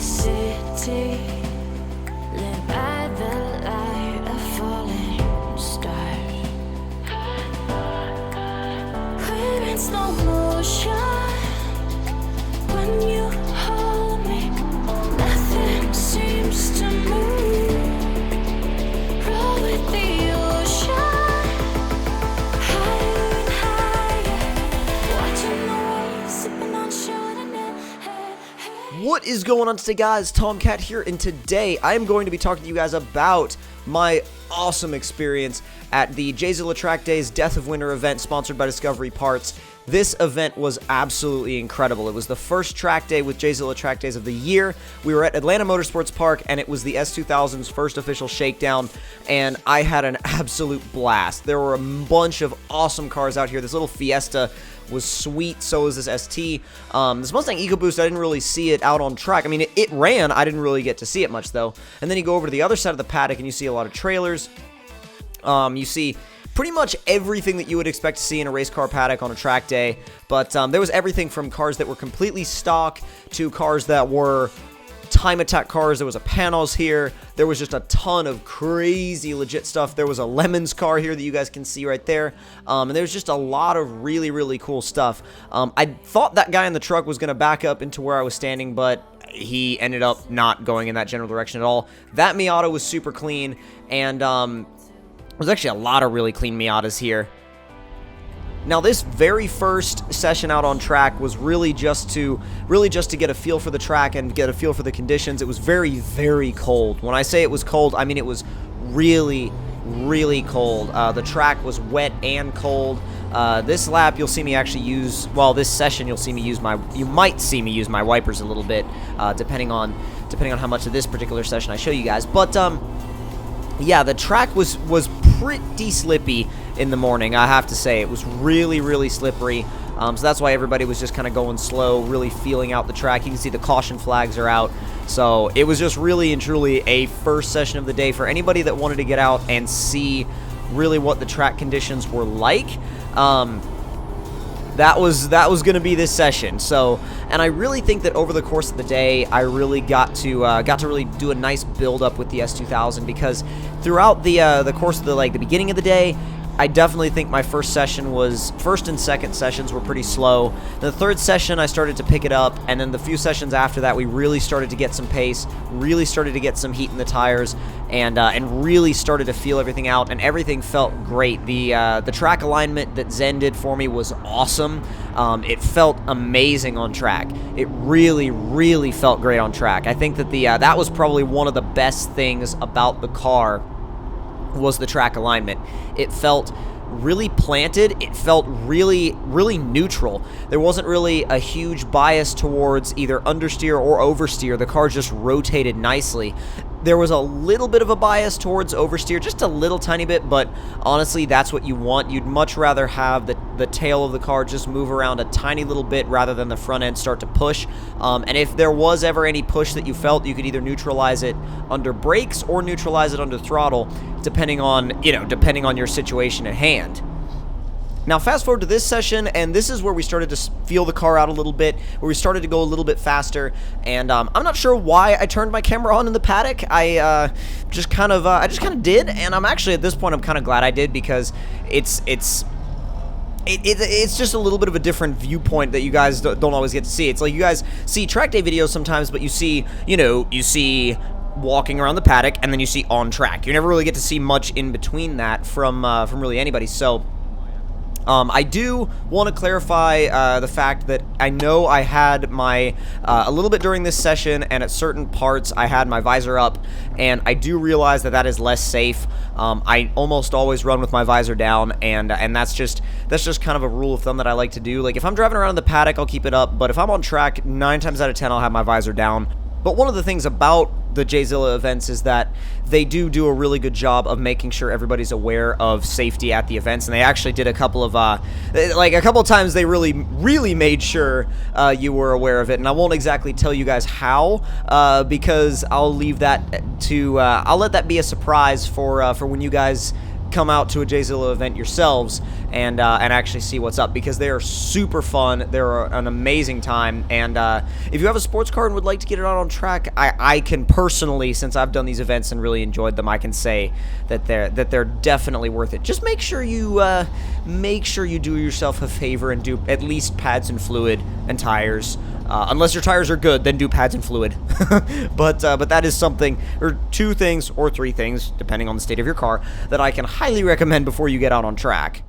city, lit by the light of falling stars. We're in slow motion when you hold me. Nothing seems to move. Roll with the ocean, higher and higher. Watching the waves, sipping on Chardonnay. What is going on today, guys? Tomcat here, and today I am going to be talking to you guys about my awesome experience at the J-Zilla Track Days Death of Winter event sponsored by Discovery Parts. This event was absolutely incredible. It was the first track day with J-Zilla Track Days of the year. We were at Atlanta Motorsports Park, and it was the S2000's first official shakedown, and I had an absolute blast. There were a bunch of awesome cars out here. This little Fiesta was sweet, so was this ST. This Mustang EcoBoost, I didn't really see it out on track. I mean, it ran. I didn't really get to see it much, though. And then you go over to the other side of the paddock, and you see a lot of trailers. You see pretty much everything that you would expect to see in a race car paddock on a track day, but there was everything from cars that were completely stock to cars that were time attack cars. There was a Panos here. There was just a ton of crazy legit stuff. There was a Lemons car here that you guys can see right there, and there's just a lot of really cool stuff. I thought that guy in the truck was going to back up into where I was standing, but he ended up not going in that general direction at all. That Miata was super clean, and there's actually a lot of really clean Miatas here. Now, this very first session out on track was really just to get a feel for the track and get a feel for the conditions. It was very cold. When I say it was cold, I mean it was really cold. The track was wet and cold. This lap, you'll see me actually use, well, this session, you might see me use my wipers a little bit, depending on how much of this particular session I show you guys. But yeah, the track was pretty slippy in the morning, I have to say. It was really slippery, so that's why everybody was just kind of going slow, really feeling out the track. You can see the caution flags are out, so it was just really and truly a first session of the day for anybody that wanted to get out and see really what the track conditions were like. That was going to be this session. So, and I really think that over the course of the day, I really got to really do a nice build up with the S2000, because throughout the course of the beginning of the day, I definitely think my first and second sessions were pretty slow. The third session, I started to pick it up, and then the few sessions after that, we really started to get some pace, really started to get some heat in the tires, and really started to feel everything out, and everything felt great. The track alignment that Zen did for me was awesome. It felt amazing on track. It really felt great on track. I think that that was probably one of the best things about the car was the track alignment. It felt really planted. It felt really neutral. There wasn't really a huge bias towards either understeer or oversteer. The car just rotated nicely. There was a little bit of a bias towards oversteer, just a little tiny bit, but honestly, that's what you want. You'd much rather have the tail of the car just move around a tiny little bit rather than the front end start to push. And if there was ever any push that you felt, you could either neutralize it under brakes or neutralize it under throttle, depending on your situation at hand. Now, fast forward to this session, and this is where we started to feel the car out a little bit, where we started to go a little bit faster, and I'm not sure why I turned my camera on in the paddock. I just kind of did, and I'm actually, at this point, I'm kind of glad I did, because it's just a little bit of a different viewpoint that you guys don't always get to see. It's like you guys see track day videos sometimes, but you see walking around the paddock, and then you see on track. You never really get to see much in between that from really anybody. So I do want to clarify the fact that I know I had my, a little bit during this session, and at certain parts I had my visor up, and I do realize that is less safe. I almost always run with my visor down, and that's just kind of a rule of thumb that I like to do. Like, if I'm driving around in the paddock, I'll keep it up, but if I'm on track, 9 times out of 10 I'll have my visor down. But one of the things about the J-Zilla events is that they do a really good job of making sure everybody's aware of safety at the events, and they actually did a couple of times they really made sure you were aware of it. And I won't exactly tell you guys how, because I'll leave that to I'll let that be a surprise for when you guys come out to a Jzilla event yourselves and actually see what's up, because they are super fun. They're an amazing time, and if you have a sports car and would like to get it out on track, I can personally, since I've done these events and really enjoyed them, I can say that they're definitely worth it. Just make sure you do yourself a favor and do at least pads and fluid and tires. Unless your tires are good, then do pads and fluid. but that is something, or 2 things, or 3 things, depending on the state of your car, that I can highly recommend before you get out on track.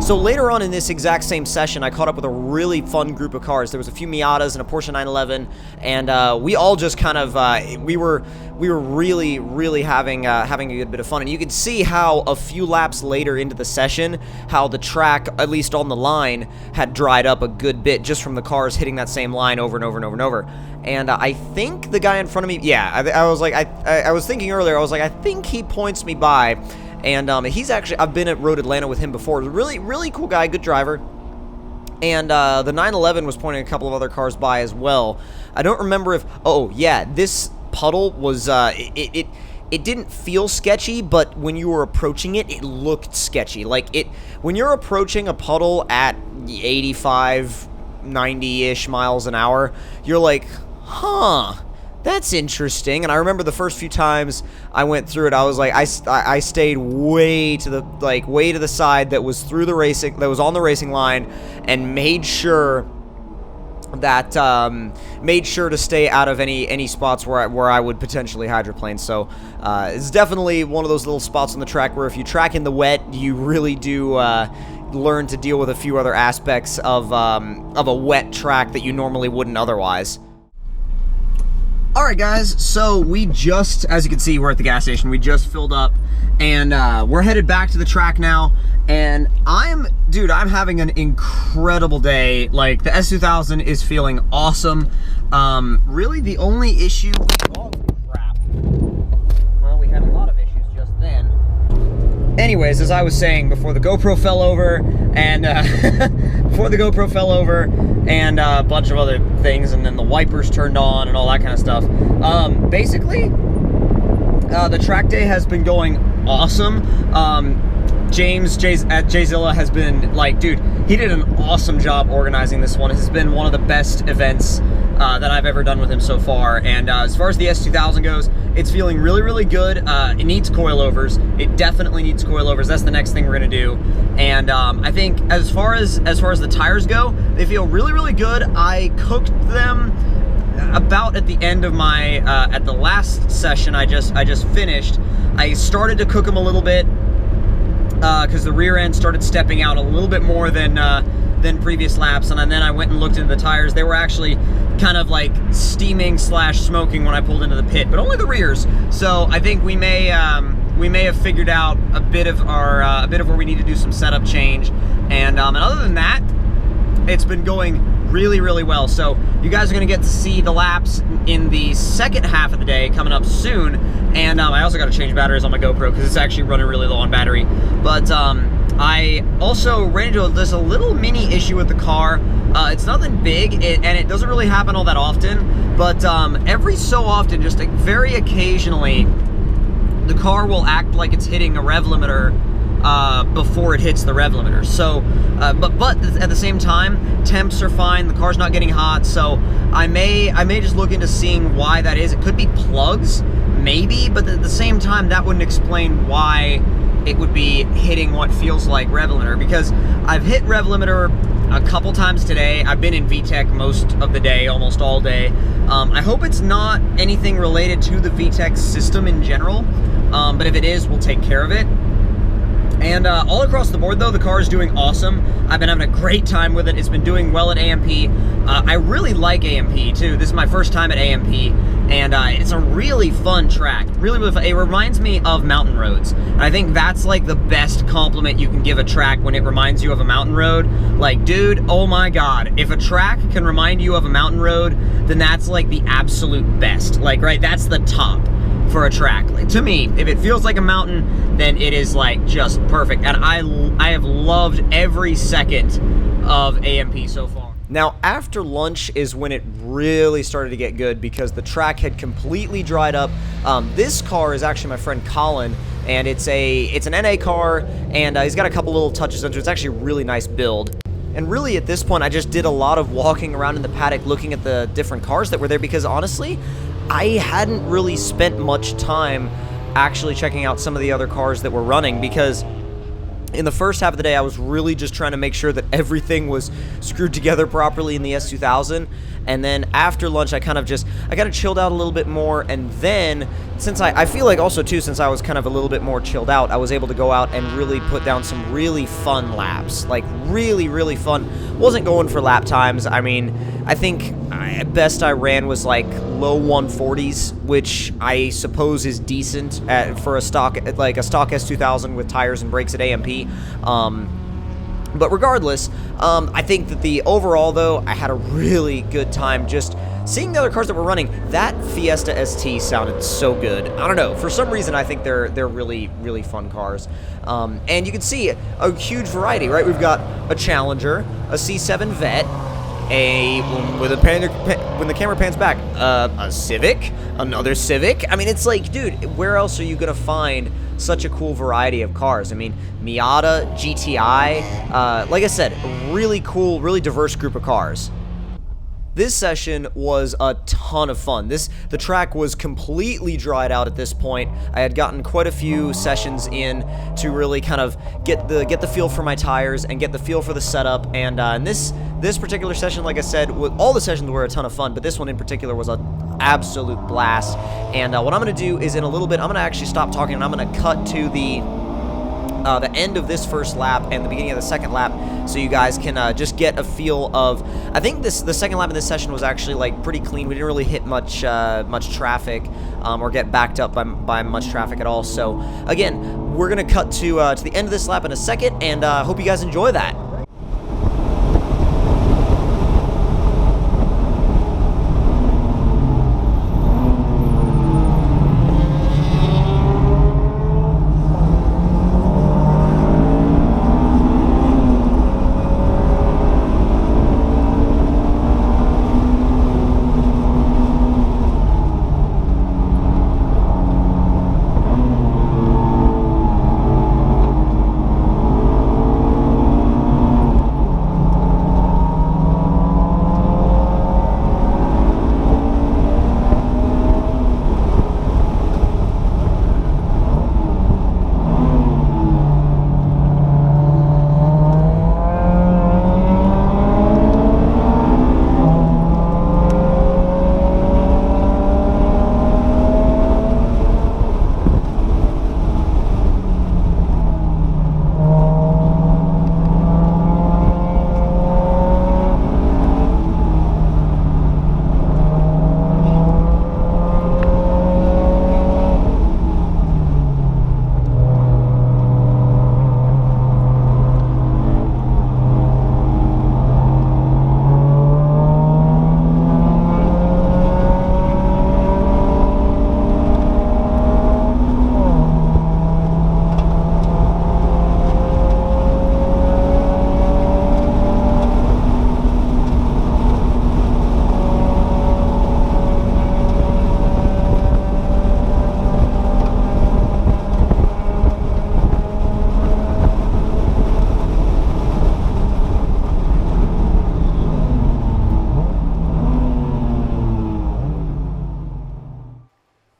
So later on in this exact same session, I caught up with a really fun group of cars. There was a few Miatas and a Porsche 911, and we all just kind of we were really having a good bit of fun. And you could see how a few laps later into the session, how the track, at least on the line, had dried up a good bit just from the cars hitting that same line over and over and over and over. And I think the guy in front of me, yeah, I was like, I was thinking earlier, I was like, I think he points me by. And he's actually, I've been at Road Atlanta with him before. Really cool guy, good driver. And the 911 was pointing a couple of other cars by as well. I don't remember if, oh yeah, this puddle was, it didn't feel sketchy, but when you were approaching it, it looked sketchy. Like, when you're approaching a puddle at 85, 90-ish miles an hour, you're like, huh, that's interesting. And I remember the first few times I went through it, I was like, I stayed way to the side that was through the racing, that was on the racing line, and made sure that to stay out of any spots where I would potentially hydroplane. So it's definitely one of those little spots on the track where if you track in the wet, you really do learn to deal with a few other aspects of a wet track that you normally wouldn't otherwise. Alright guys, so we just, as you can see, we're at the gas station. We just filled up, and we're headed back to the track now, and I'm having an incredible day. Like, the S2000 is feeling awesome. Really the only issue, well, we had a lot of issues just then. Anyways, as I was saying, before the GoPro fell over, and a bunch of other things, and then the wipers turned on and all that kind of stuff. Basically, the track day has been going awesome. James at Jzilla has been, like, dude, he did an awesome job organizing this one. It has been one of the best events that I've ever done with him so far. And as far as the S2000 goes, it's feeling really good. It needs coilovers. It definitely needs coilovers. That's the next thing we're gonna do. And I think as far as the tires go, they feel really good. I cooked them about at the end of my at the last session I just finished, I started to cook them a little bit because the rear end started stepping out a little bit more than previous laps, and then I went and looked into the tires. They were actually kind of like steaming / smoking when I pulled into the pit, but only the rears. So I think we may have figured out a bit of where we need to do some setup change, and other than that, it's been going really, really well. So you guys are going to get to see the laps in the second half of the day coming up soon. And I also got to change batteries on my GoPro because it's actually running really low on battery. But I also ran into this a little mini issue with the car. It's nothing big, and it doesn't really happen all that often. But every so often, just very occasionally, the car will act like it's hitting a rev limiter before it hits the rev limiter. So, but at the same time, temps are fine. The car's not getting hot, so I may just look into seeing why that is. It could be plugs, maybe, but at the same time, that wouldn't explain why it would be hitting what feels like rev limiter, because I've hit rev limiter a couple times today. I've been in VTEC most of the day, almost all day. I hope it's not anything related to the VTEC system in general, but if it is, we'll take care of it. And all across the board, though, the car is doing awesome. I've been having a great time with it. It's been doing well at AMP. I really like AMP, too. This is my first time at AMP, and it's a really fun track. Really, really fun. It reminds me of mountain roads. And I think that's, like, the best compliment you can give a track when it reminds you of a mountain road. Like, dude, oh my god. If a track can remind you of a mountain road, then that's, like, the absolute best. Like, right, that's the top for a track. Like, to me, if it feels like a mountain, then it is like just perfect, and I have loved every second of AMP so far. Now, after lunch is when it really started to get good because the track had completely dried up. This car is actually my friend Colin, and it's an NA car, and he's got a couple little touches into it. It's actually a really nice build. And really, at this point, I just did a lot of walking around in the paddock looking at the different cars that were there because, honestly, I hadn't really spent much time actually checking out some of the other cars that were running because in the first half of the day, I was really just trying to make sure that everything was screwed together properly in the S2000. And then after lunch, I kind of chilled out a little bit more. And then, since I feel like also too, since I was kind of a little bit more chilled out, I was able to go out and really put down some really fun laps. Like, really, really fun. Wasn't going for lap times. I mean, I think at best I ran was like low 140s, which I suppose is decent for a stock S2000 with tires and brakes at AMP. But regardless, I think that the overall, though, I had a really good time just seeing the other cars that were running. That Fiesta ST sounded so good. I don't know. For some reason, I think they're really, really fun cars. And you can see a huge variety, right? We've got a Challenger, a C7 Vet, when the camera pans back, a Civic, another Civic. I mean, it's like, dude, where else are you gonna find such a cool variety of cars? I mean, Miata, GTI, like I said, really cool, really diverse group of cars. This session was a ton of fun. The track was completely dried out at this point. I had gotten quite a few sessions in to really kind of get the feel for my tires and get the feel for the setup. And this particular session, like I said, all the sessions were a ton of fun, but this one in particular was an absolute blast. And what I'm going to do is in a little bit, I'm going to actually stop talking and I'm going to cut to the end of this first lap and the beginning of the second lap, so you guys can just get a feel of. I think the second lap in this session was actually like pretty clean. We didn't really hit much traffic or get backed up by much traffic at all. So again, we're gonna cut to the end of this lap in a second, and hope you guys enjoy that.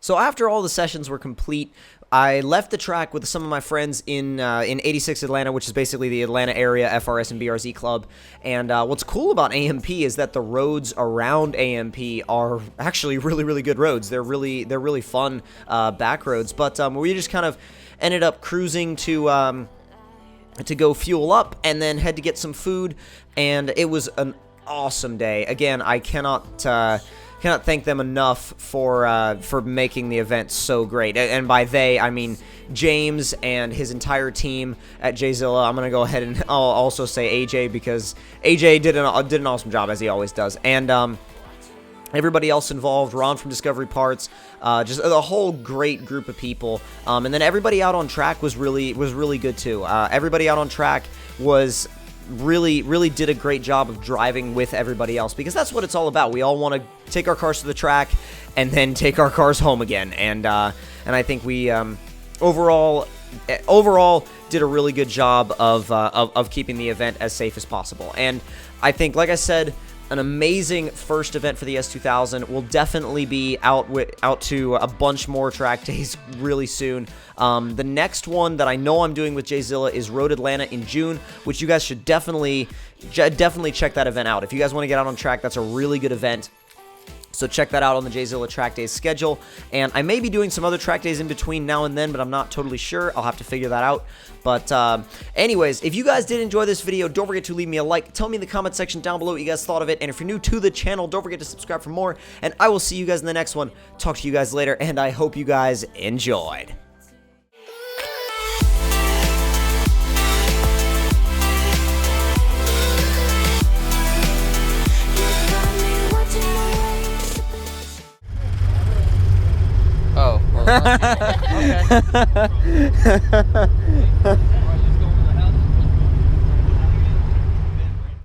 So after all the sessions were complete, I left the track with some of my friends in 86 Atlanta, which is basically the Atlanta area FRS and BRZ club. And what's cool about AMP is that the roads around AMP are actually really, really good roads. They're really fun back roads. But we just kind of ended up cruising to go fuel up and then head to get some food. And it was an awesome day. Again, I cannot thank them enough for making the event so great. And by they, I mean James and his entire team at Jzilla. I'm gonna go ahead and I'll also say AJ, because AJ did an awesome job, as he always does. And everybody else involved, Ron from Discovery Parts, just a whole great group of people. And then everybody out on track was really good too. Everybody out on track was really did a great job of driving with everybody else, because that's what it's all about. We all want to take our cars to the track and then take our cars home again. And I think we overall did a really good job of keeping the event as safe as possible. And I think, like I said, an amazing first event for the S2000. We'll definitely be out to a bunch more track days really soon. The next one that I know I'm doing with Jzilla is Road Atlanta in June, which you guys should definitely check that event out. If you guys want to get out on track, that's a really good event. So check that out on the Jzilla Track Days schedule. And I may be doing some other track days in between now and then, but I'm not totally sure. I'll have to figure that out. But anyways, if you guys did enjoy this video, don't forget to leave me a like. Tell me in the comment section down below what you guys thought of it. And if you're new to the channel, don't forget to subscribe for more. And I will see you guys in the next one. Talk to you guys later, and I hope you guys enjoyed. Oh, well, okay.